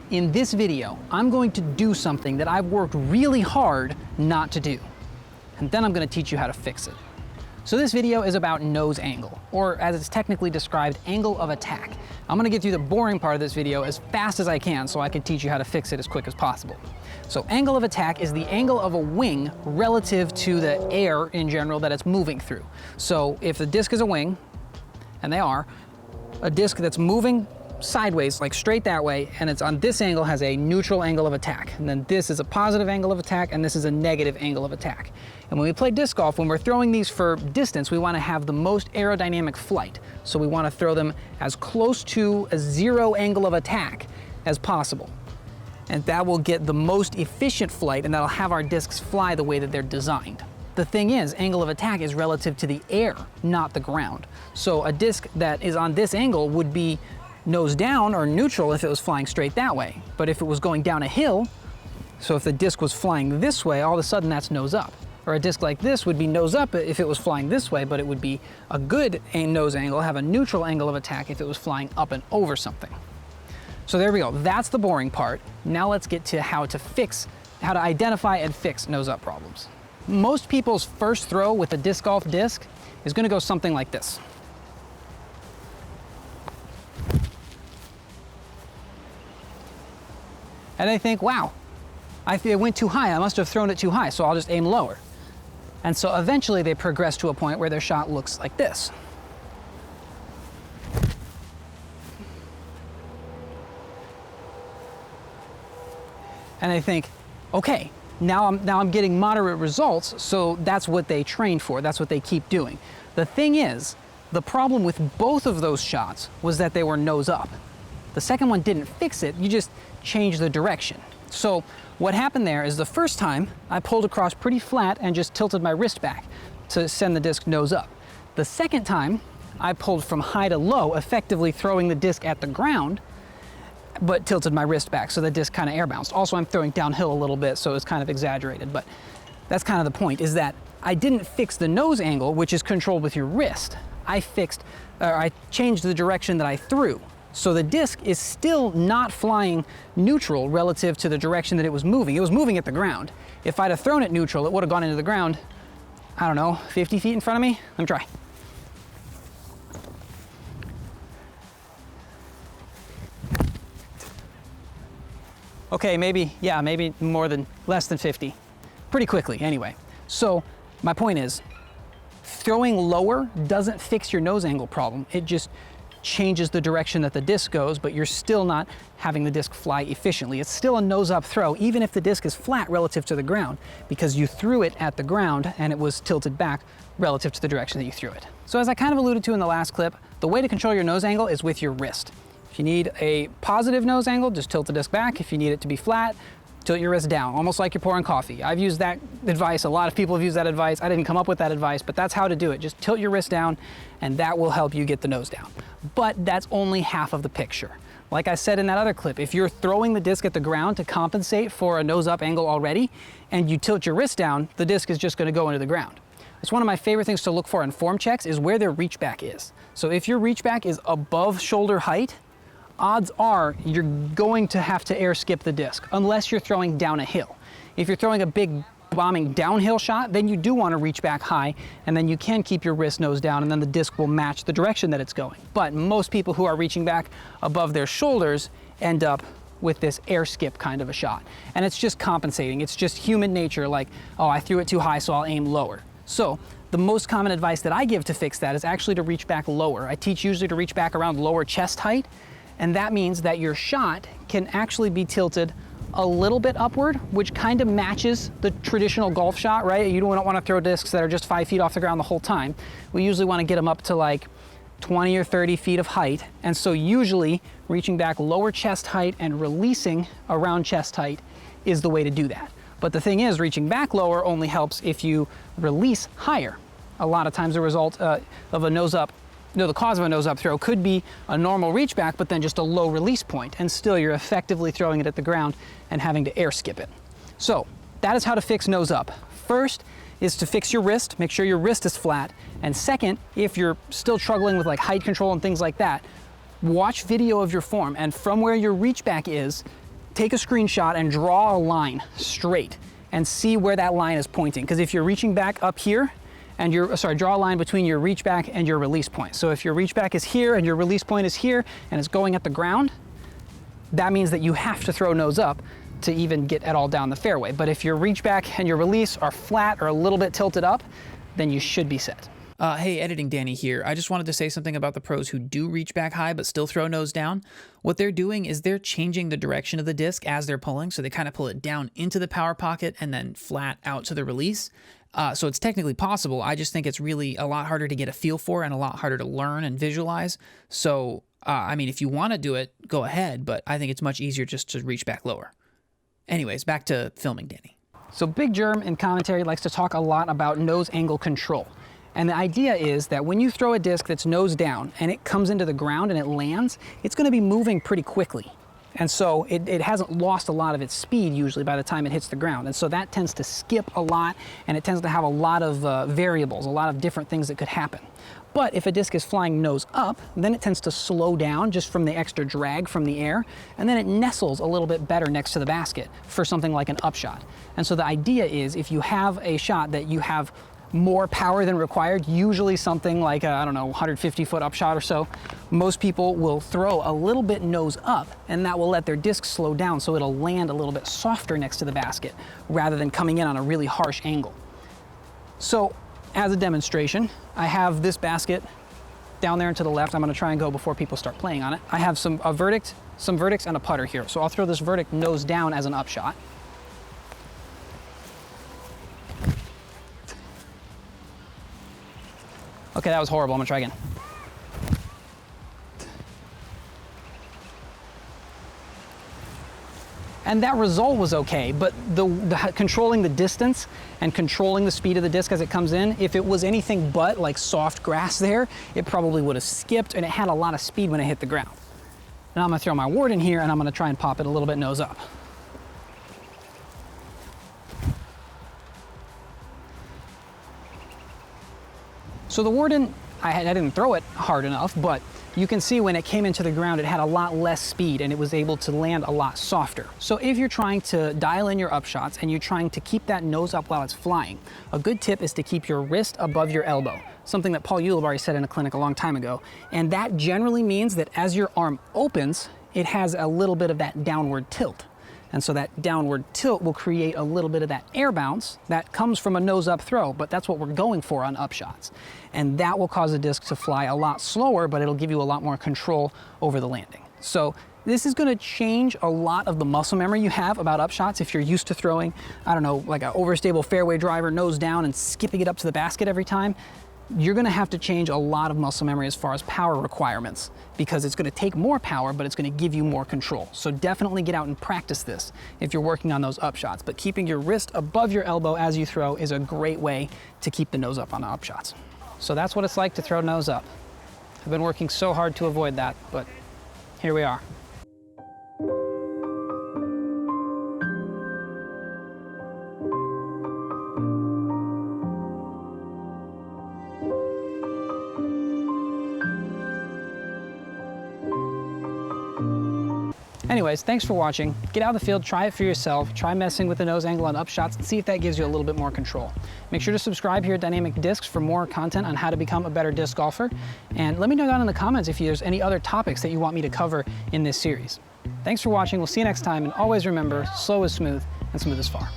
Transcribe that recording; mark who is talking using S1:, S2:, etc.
S1: In this video, I'm going to do something that I've worked really hard not to do. And then I'm going to teach you how to fix it. So this video is about nose angle, or as it's technically described, angle of attack. I'm going to get through the boring part of this video as fast as I can so I can teach you how to fix it as quick as possible. So angle of attack is the angle of a wing relative to the air in general that it's moving through. So if the disc is a wing, and they are, a disc that's moving sideways, like straight that way, and it's on this angle has a neutral angle of attack. And then this is a positive angle of attack, and this is a negative angle of attack. And when we play disc golf, when we're throwing these for distance, we want to have the most aerodynamic flight. So we want to throw them as close to a zero angle of attack as possible. And that will get the most efficient flight, and that'll have our discs fly the way that they're designed. The thing is, angle of attack is relative to the air, not the ground. So a disc that is on this angle would be nose down or neutral if it was flying straight that way. But if it was going down a hill, so if the disc was flying this way, all of a sudden that's nose up. Or a disc like this would be nose up if it was flying this way, but it would be a good nose angle, have a neutral angle of attack if it was flying up and over something. So there we go, that's the boring part. Now let's get to how to identify and fix nose up problems. Most people's first throw with a disc golf disc is gonna go something like this. And they think, wow, it went too high, I must have thrown it too high, so I'll just aim lower. And so eventually they progress to a point where their shot looks like this. And they think, okay, now I'm getting moderate results, so that's what they train for, that's what they keep doing. The thing is, the problem with both of those shots was that they were nose up. The second one didn't fix it, you just changed the direction. So what happened there is the first time I pulled across pretty flat and just tilted my wrist back to send the disc nose up. The second time I pulled from high to low, effectively throwing the disc at the ground, but tilted my wrist back so the disc kind of air bounced. Also, I'm throwing downhill a little bit, so it's kind of exaggerated, but that's kind of the point, is that I didn't fix the nose angle, which is controlled with your wrist. I changed the direction that I threw. So the disc is still not flying neutral relative to the direction that it was moving. It was moving at the ground. If I'd have thrown it neutral, it would have gone into the ground, I don't know, 50 feet in front of me? Let me try. Okay, maybe less than 50. Pretty quickly, anyway. So my point is, throwing lower doesn't fix your nose angle problem. It just changes the direction that the disc goes, but you're still not having the disc fly efficiently. It's still a nose up throw, even if the disc is flat relative to the ground, because you threw it at the ground and it was tilted back relative to the direction that you threw it. So as I kind of alluded to in the last clip, the way to control your nose angle is with your wrist. If you need a positive nose angle, just tilt the disc back. If you need it to be flat, tilt your wrist down, almost like you're pouring coffee. I've used that advice. A lot of people have used that advice. I didn't come up with that advice, but that's how to do it. Just tilt your wrist down, and that will help you get the nose down. But that's only half of the picture. Like I said in that other clip, if you're throwing the disc at the ground to compensate for a nose up angle already, and you tilt your wrist down, the disc is just gonna go into the ground. It's one of my favorite things to look for in form checks is where their reach back is. So if your reach back is above shoulder height, odds are you're going to have to air skip the disc, unless you're throwing down a hill. If you're throwing a big bombing downhill shot, then you do want to reach back high, and then you can keep your wrist nose down, and then the disc will match the direction that it's going. But most people who are reaching back above their shoulders end up with this air skip kind of a shot. And it's just compensating. It's just human nature, like, oh, I threw it too high, so I'll aim lower. So the most common advice that I give to fix that is actually to reach back lower. I teach usually to reach back around lower chest height, and that means that your shot can actually be tilted a little bit upward, which kind of matches the traditional golf shot, right? You don't want to throw discs that are just 5 feet off the ground the whole time. We usually want to get them up to like 20 or 30 feet of height. And so usually reaching back lower chest height and releasing around chest height is the way to do that. But the thing is, reaching back lower only helps if you release higher. A lot of times the result of a nose up, the cause of a nose up throw could be a normal reach back, but then just a low release point, and still you're effectively throwing it at the ground and having to air skip it. So that is how to fix nose up. First is to fix your wrist, make sure your wrist is flat. And second, if you're still struggling with like height control and things like that, watch video of your form, and from where your reach back is, take a screenshot and draw a line straight and see where that line is pointing. Because if you're reaching back up here, and draw a line between your reach back and your release point. So if your reach back is here and your release point is here and it's going at the ground, that means that you have to throw nose up to even get it all down the fairway. But if your reach back and your release are flat or a little bit tilted up, then you should be set.
S2: Hey, Editing Danny here. I just wanted to say something about the pros who do reach back high but still throw nose down. What they're doing is they're changing the direction of the disc as they're pulling, so they kind of pull it down into the power pocket and then flat out to the release. So it's technically possible. I just think it's really a lot harder to get a feel for and a lot harder to learn and visualize. So, I mean, if you want to do it, go ahead, but I think it's much easier just to reach back lower. Anyways, back to filming Danny.
S1: So Big Germ in commentary likes to talk a lot about nose angle control. And the idea is that when you throw a disc that's nose down and it comes into the ground and it lands, it's going to be moving pretty quickly. And so it hasn't lost a lot of its speed usually by the time it hits the ground. And so that tends to skip a lot, and it tends to have a lot of variables, a lot of different things that could happen. But if a disc is flying nose up, then it tends to slow down just from the extra drag from the air, and then it nestles a little bit better next to the basket for something like an upshot. And so the idea is if you have a shot that you have more power than required, usually something like a, I don't know, 150-foot upshot or so, most people will throw a little bit nose up, and that will let their disc slow down so it'll land a little bit softer next to the basket rather than coming in on a really harsh angle. So as a demonstration, I have this basket down there and to the left. I'm going to try and go before people start playing on it. I have some verdicts and a putter here. So I'll throw this verdict nose down as an upshot. Okay, that was horrible. I'm gonna try again. And that result was okay, but controlling the distance and controlling the speed of the disc as it comes in, if it was anything but like soft grass there, it probably would have skipped, and it had a lot of speed when it hit the ground. Now I'm gonna throw my ward in here and I'm gonna try and pop it a little bit nose up. So the Warden, I didn't throw it hard enough, but you can see when it came into the ground, it had a lot less speed and it was able to land a lot softer. So if you're trying to dial in your upshots and you're trying to keep that nose up while it's flying, a good tip is to keep your wrist above your elbow, something that Paul Ulibarri said in a clinic a long time ago. And that generally means that as your arm opens, it has a little bit of that downward tilt. And so that downward tilt will create a little bit of that air bounce that comes from a nose-up throw, but that's what we're going for on upshots. And that will cause the disc to fly a lot slower, but it'll give you a lot more control over the landing. So this is going to change a lot of the muscle memory you have about upshots. If you're used to throwing, I don't know, like an overstable fairway driver nose down and skipping it up to the basket every time, you're going to have to change a lot of muscle memory as far as power requirements, because it's going to take more power, but it's going to give you more control. So definitely get out and practice this if you're working on those upshots. But keeping your wrist above your elbow as you throw is a great way to keep the nose up on the upshots. So that's what it's like to throw nose up. I've been working so hard to avoid that, but here we are. Anyways, thanks for watching. Get out of the field, try it for yourself, try messing with the nose angle on upshots and see if that gives you a little bit more control. Make sure to subscribe here at Dynamic Discs for more content on how to become a better disc golfer. And let me know down in the comments if there's any other topics that you want me to cover in this series. Thanks for watching, we'll see you next time, and always remember, slow is smooth and smooth is far.